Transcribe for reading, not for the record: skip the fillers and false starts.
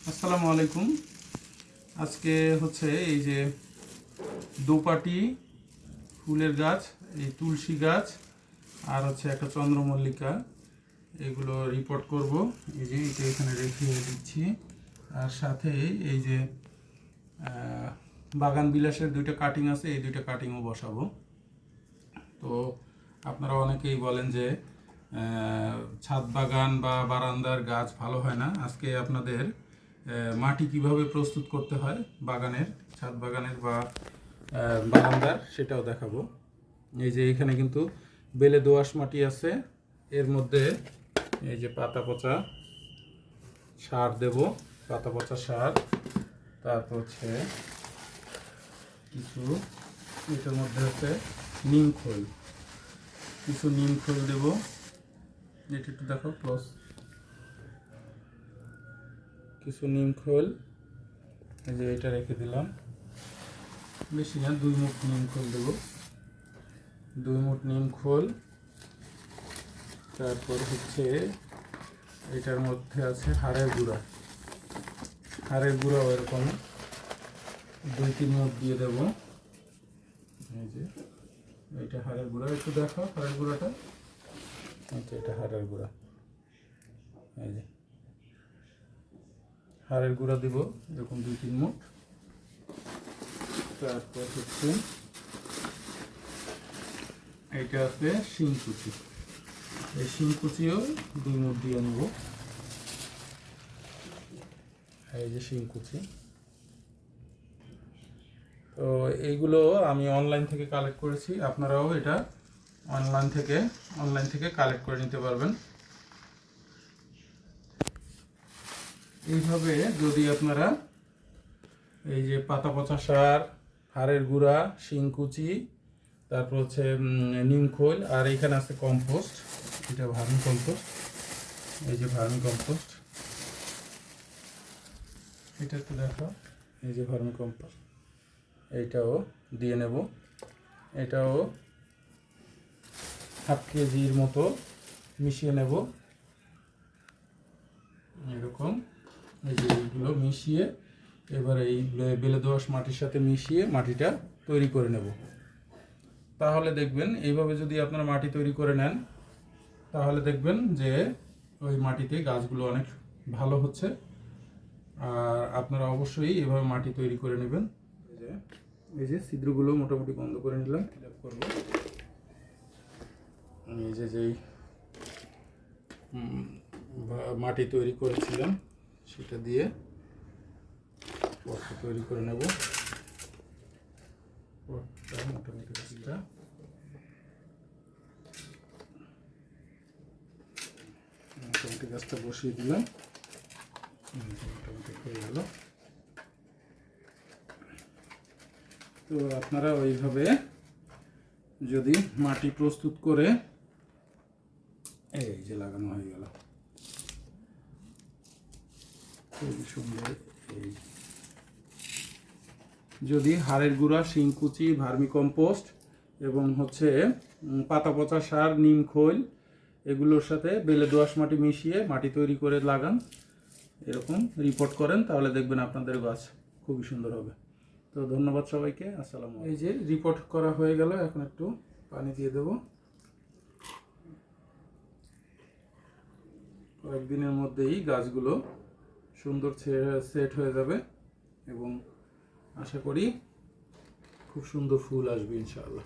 আসসালামু আলাইকুম। আজকে হচ্ছে এই যে দোপাটি ফুলের গাছ, এই তুলসী গাছ আর হচ্ছে একটা চন্দ্রমল্লিকা, এগুলো রিপোর্ট করব। এই যে এটা এখানে রেখে দিচ্ছি। আর সাথে এই যে বাগান বিলাসের দুইটা কাটিং আছে, এই দুইটা কাটিংও বসাবো। তো আপনারা অনেকেই বলেন যে ছাদ বাগান বা বারান্দার গাছ ভালো হয় না। আজকে আপনাদের মাটি কিভাবে প্রস্তুত করতে হয় বাগানের, ছাদ বাগানের বা বারান্দার, সেটাও দেখাবো। এই যে এখানে কিন্তু বেলে দোআঁশ মাটি আছে, এর মধ্যে এই যে পাতা পচা সার দেব, পাতা পচা সার। তারপর হচ্ছে কিছু, এটার মধ্যে হচ্ছে নিম খোল, কিছু নিম খোল দেব। এটা একটু দেখো ক্লোজ, কিছু নিম খোল, এই যে এটা রেখে দিলাম। বেশি না, 2 মুঠ নিম খোল দেব, 2 মুঠ নিম খোল। তারপর হচ্ছে এটার মধ্যে আছে হাড়ের গুঁড়া, হাড়ের গুঁড়া এরকম 2-3 মুঠ দিয়ে দেব। এই যে এইটা হাড়ের গুঁড়া, একটু দেখো হাড়ের গুঁড়াটা, আচ্ছা এটা হাড়ের গুঁড়া। এই যে হাড়ের গুঁড়া দিব এরকম 2-3 মুঠ। তারপর হচ্ছে এইটা আছে শিংকুচি, এই শিংকুচিও 2 মুঠ দিয়ে নেব। এই যে শিংকুচি। তো এইগুলো আমি অনলাইন থেকে কালেক্ট করেছি, আপনারাও এটা অনলাইন থেকে কালেক্ট করে নিতে পারবেন। এইভাবে যদি আপনারা এই যে পাতা পচা সার, হাড়ের গুঁড়া, শিংকুচি, তারপর হচ্ছে নিমখোল, আর এখানে আছে কম্পোস্ট, এটা ভার্মি কম্পোস্ট। এই যে ভার্মি কম্পোস্ট, এটা একটু দেখো, এই যে ভার্মি কম্পোস্ট, এইটাও দিয়ে নেব। এটাও হাফ কেজির মতো মিশিয়ে নেব এরকম। এই যে এইগুলো মিশিয়ে এবার এই বেলে দোআঁশ মাটির সাথে মিশিয়ে মাটিটা তৈরি করে নেব। তাহলে দেখবেন এইভাবে যদি আপনারা মাটি তৈরি করে নেন, তাহলে দেখবেন যে ওই মাটিতে গাছগুলো অনেক ভালো হচ্ছে। আর আপনারা অবশ্যই এভাবে মাটি তৈরি করে নেবেন। এই যে ছিদ্রগুলো মোটামুটি বন্ধ করে নিলাম, ফিল আপ করবো। এই যে যেই মাটি তৈরি করেছিলাম সেটা দিয়ে পটটা তৈরি করে নেব। পটটা মোটামুটি গাছটা বসিয়ে দিলাম, মোটামুটি হয়ে গেল। তো আপনারা ওইভাবে যদি মাটি প্রস্তুত করে, এই যে লাগানো হয়ে গেল, খুবই সুন্দর। এই যদি হাড়ের গুঁড়া, শিংকুচি, ভার্মি কম্পোস্ট এবং হচ্ছে পাতা পচা সার, নিম খোল, এগুলোর সাথে বেলে দোআঁশ মাটি মিশিয়ে মাটি তৈরি করে লাগান, এরকম রিপোর্ট করেন, তাহলে দেখবেন আপনাদের গাছ খুবই সুন্দর হবে। তো ধন্যবাদ সবাইকে, আসসালামু আলাইকুম। এই যে রিপোর্ট করা হয়ে গেল, এখন একটু পানি দিয়ে দেব। কয়েকদিনের মধ্যেই গাছগুলো সুন্দর সেট হয়ে যাবে এবং আশা করি খুব সুন্দর ফুল আসবে ইনশাআল্লাহ।